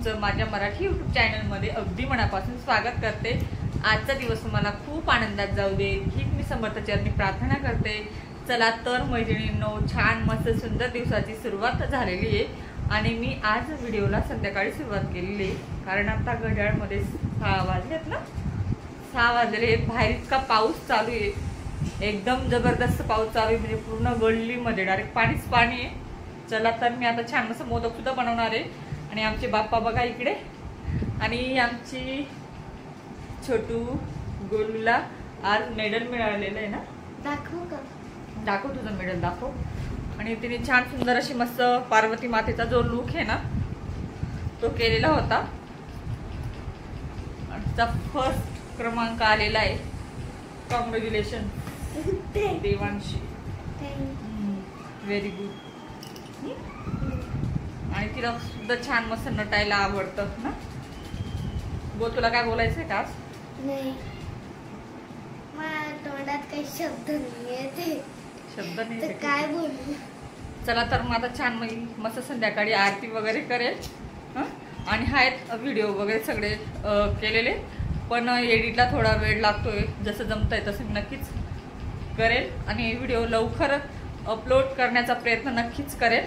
तुमचं माझ्या मराठी यूट्यूब चॅनलमध्ये अगदी मनापासून स्वागत करते। आजचा दिवस तुम्हाला खूप आनंदात जाऊ दे हीच मी समर्थ चरणी प्रार्थना करते। चला तर मैत्रिणींनो, छान मस्त सुंदर दिवसाची सुरुवात झालेली आहे आणि मी आज व्हिडिओला संध्याकाळी सुरुवात केलेली आहे, कारण आता घड्याळमध्ये 6 वाजलेत ना, 6 वाजले। बाहेर इतका पाऊस चालू आहे, एकदम जबरदस्त पाऊस चालू आहे, म्हणजे पूर्ण गल्लीमध्ये डायरेक्ट पाणीच पाणी आहे। चला तर मी आता छान मस्त मोदक सुद्धा बनवणार आहे आणि आमचे बाप्पा बघा इकडे, आणि आमची छोटू गोलूला आज मेडल मिळालेलं आहे ना, दाखव तुझं मेडल दाखव। आणि तिने छान सुंदर अशी मस्त पार्वती मातेचा जो लुक आहे ना तो केलेला होता, तिचा फर्स्ट क्रमांक आलेला आहे। Congratulation Devanshi, very good. आणि तिला सुद्धा छान मस्त नटायला आवडतं ना। बोल, तुला काय बोलायचंय का? नाही, माझ्या तोंडात काही शब्द नाहीये, शब्द नाही तर काय बोलू। चला तर मग आता छान मस्त संध्याकाळी आरती वगैरे करेल आणि आहेत व्हिडिओ वगैरे सगळे केलेले, पण एडिटला थोडा वेळ लागतोय। जसं जमतंय तसं मी नक्कीच करेल आणि व्हिडिओ लवकर अपलोड करण्याचा प्रयत्न नक्कीच करेल।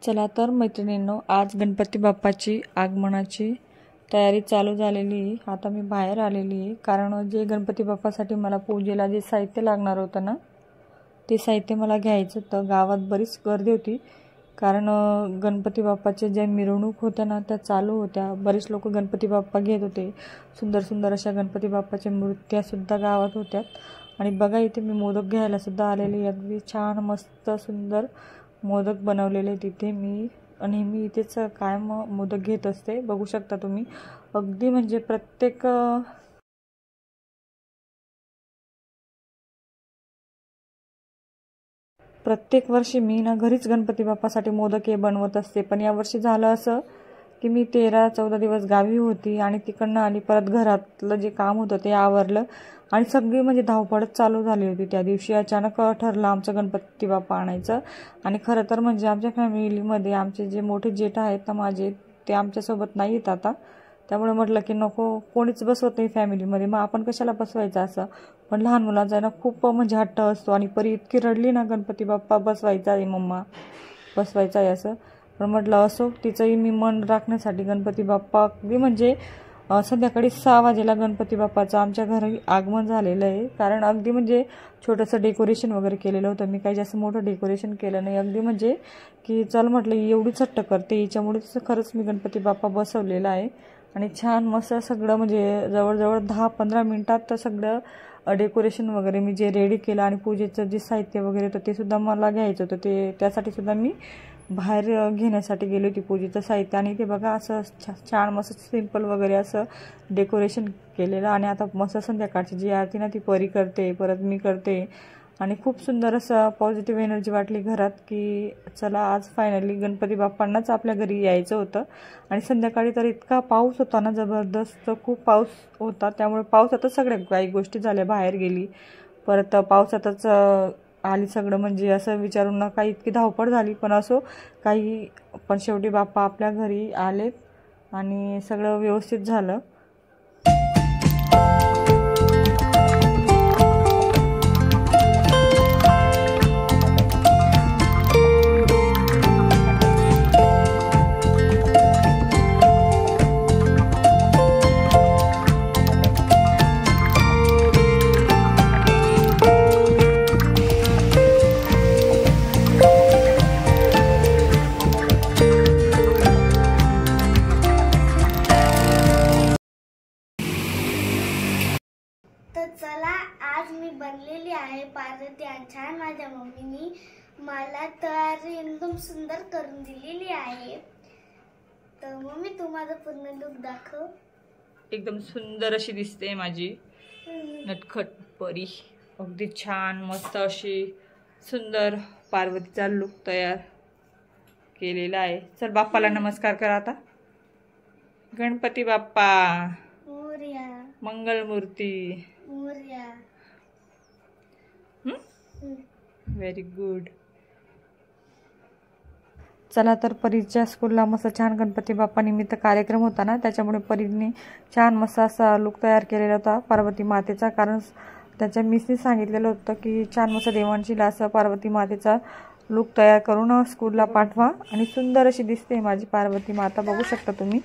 चला तर मैत्रिणींनो, आज गणपती बाप्पाची आगमनाची तयारी चालू झालेली। आता मी बाहेर आलेली आहे, कारण जे गणपती बाप्पासाठी मला पूजेला जे साहित्य लागणार होतं ना, ते साहित्य मला घ्यायचं होतं। गावात बरीच गर्दी होती, कारण गणपती बाप्पाचे जे मिरवणूक होत्या ना त्या चालू होत्या। बरेच लोक गणपती बाप्पा घेत होते, सुंदर सुंदर अशा गणपती बाप्पाच्या मूर्त्यासुद्धा गावात होत्या। आणि बघा इथे मी मोदक घ्यायला सुद्धा आलेली, अगदी छान मस्त सुंदर मोदक बनवलेले तिथे। मी नेहमी इथेच कायम मोदक घेत असते, बघू शकता तुम्ही। अगदी म्हणजे प्रत्येक वर्षी मी ना घरीच गणपती बाप्पासाठी मोदक हे बनवत असते, पण यावर्षी झालं असं की मी 13-14 दिवस गावी होती आणि तिकडनं आली, परत घरातलं जे काम होतं ते आवरलं आणि सगळी म्हणजे धावपळच चालू झाली होती। त्या दिवशी अचानक ठरलं आमचं गणपती बाप्पा आणायचं, आणि खरं तर म्हणजे आमच्या फॅमिलीमध्ये आमचे जे मोठे जेठ आहेत ना माझे, ते आमच्यासोबत नाही येत आता, त्यामुळे म्हटलं की नको, कोणीच बसवत नाही फॅमिलीमध्ये, मग आपण कशाला बसवायचं असं। पण लहान मुलांचा ना खूप म्हणजे हट्ट असतो, आणि परी इतकी रडली ना, गणपती बाप्पा बसवायचा आहे मम्मा, बसवायचा आहे असं। पण म्हटलं असो, तिचंही मी मन राखण्यासाठी गणपती बाप्पा अगदी म्हणजे संध्याकाळी 6 वाजेला गणपती बाप्पाचं आमच्या घरी आगमन झालेलं आहे। कारण अगदी म्हणजे छोटंसं डेकोरेशन वगैरे केलेलं होतं, मी काही जास्त मोठं डेकोरेशन केलं नाही, अगदी म्हणजे की चल म्हटलं एवढीच हट्ट करते हिच्यामुळेच खरंच मी गणपती बाप्पा बसवलेला आहे। आणि छान मस्त सगळं म्हणजे जवळजवळ 10-15 मिनिटात सगळं डेकोरेशन वगैरे मी जे रेडी केलं, आणि पूजेचं जे साहित्य वगैरे होतं ते सुद्धा मला घ्यायचं होतं, ते त्यासाठी सुद्धा मी बाहेर घेण्यासाठी गेली होती पूजेचं साहित्य। आणि ते बघा असं छान मस्त सिंपल वगैरे असं डेकोरेशन केलेलं, आणि आता मस्त संध्याकाळची जी आरती ना ती परी करते, परत मी करते, आणि खूप सुंदर असं पॉझिटिव्ह एनर्जी वाटली घरात की चला आज फायनली गणपती बाप्पांनाच आपल्या घरी यायचं होतं। आणि संध्याकाळी तर इतका पाऊस होता ना, जबरदस्त खूप पाऊस होता, त्यामुळे पावसातच सगळ्या काही गोष्टी झाल्या, बाहेर गेली परत पावसातच आली, सगळं म्हणजे असं विचारून ना काही इतकी धावपळ झाली, पण असो काही, पण शेवटी बाप्पा आपल्या घरी आलेत आणि सगळं व्यवस्थित झालं। चला, आज मी बनलेली आहे पार्वती, आणि छान माझ्या मम्मीनी मला तयारी एकदम सुंदर करून दिलेली आहे। तर मम्मी, तू माझा पूर्ण लुक दाखव। एकदम सुंदर अशी दिसते माझी नटखट परी, अगदी छान मस्त अशी सुंदर पार्वतीचा लुक तयार केलेला आहे। चल बाप्पाला नमस्कार कर आता। गणपती बाप्पा मोरया, मंगलमूर्ती मोरया। Very good. चला तर परीच्या स्कूलला मस्त छान गणपती बाप्पा निमित्त कार्यक्रम होता ना, त्याच्यामुळे परीने छान मस्त असा लुक तयार केलेला होता पार्वती मातेचा. कारण त्याच्या मिसनी सांगितलेलं होतं की छान मस्त देवांशीला असं पार्वती मातेचा लुक तयार करून स्कूलला पाठवा. आणि सुंदर अशी दिसते माझी पार्वती माता, बघू शकता तुम्ही.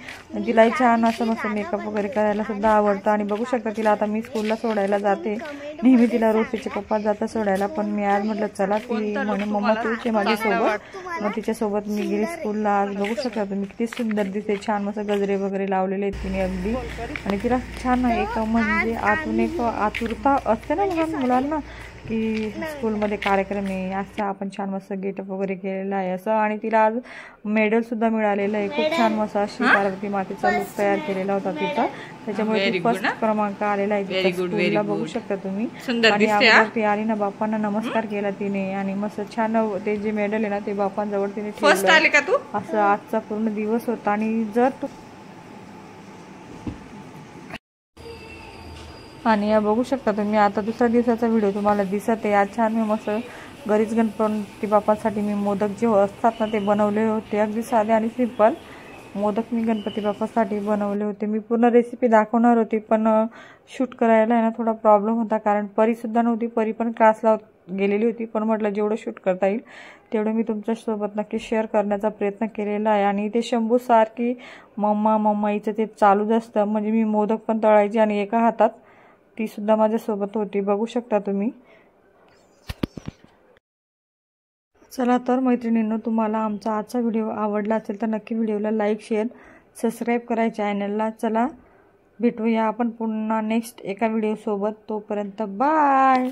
तिलाही छान असं मस्त मेकअप वगैरे करायला सुद्धा आवडतं. आणि बघू शकता तिला आता मी स्कूलला सोडायला जाते. नेहमी तिला रोज तिचे पप्पा जाता सोडायला, पण मी आज म्हटलं चला, ती म्हणे मम्मा तूच आहे माझ्यासोबत. मग तिच्यासोबत मी गेली स्कूलला. आज बघू शकता तुम्ही किती सुंदर दिसते, छान मस्त गजरे वगैरे लावलेले आहेत तिने अगदी. आणि तिला छान एक म्हणजे आतून एक आतुरता असते ना लहान मुलांना की स्कूलमध्ये कार्यक्रम आहे, असं आपण छान मस्त गेटअप वगैरे केलेला आहे असं. आणि तिला आज मेडलसुद्धा मिळालेलं आहे. खूप छान मस्त अशी पार्वती मातेचा लुक तयार केलेला होता तिचा, त्याच्यामुळे ती फर्स्ट क्रमांक आलेला आहे तिचा स्कूलला, बघू शकता तुम्ही. आणि अगोदर ती आली ना, बाप्पांना नमस्कार केला तिने आणि मस्त छान ते जे मेडल आहे ना ते बाप्पांजवळ तिने ठेवलं. असं आजचा पूर्ण दिवस होता. आणि जर तू आणि या बघू शकता तुम्ही, आता दुसऱ्या दिवसाचा व्हिडिओ तुम्हाला दिसत आहे. आज छान मी मस्त घरीच गणपती बाप्पासाठी मी मोदक जे असतात ना ते बनवले होते, अगदी साधे आणि सिंपल मोदक मी गणपती बाप्पासाठी बनवले होते. मी पूर्ण रेसिपी दाखवणार होती, पण शूट करायला आहे ना थोडा प्रॉब्लेम होता, कारण परीसुद्धा नव्हती. परी पण क्लासला गेलेली होती, पण म्हटलं जेवढं शूट करता येईल तेवढं मी तुमच्यासोबत नक्की शेअर करण्याचा प्रयत्न केलेला आहे. आणि ते शंभू सारखी मम्मा मम्मा हिचं ते चालूच असतं. म्हणजे मी मोदक पण तळायची आणि एका हातात ती सुद्धा माझ्यासोबत होती, बघू शकता तुम्ही. चला तर मैत्रिणींनो, तुम्हाला आमचा आजचा व्हिडिओ आवडला असेल तर नक्की व्हिडिओला लाईक शेअर सबस्क्राईब करा चॅनलला. चला भेटूया आपण पुन्हा नेक्स्ट एका व्हिडिओसोबत. तोपर्यंत बाय.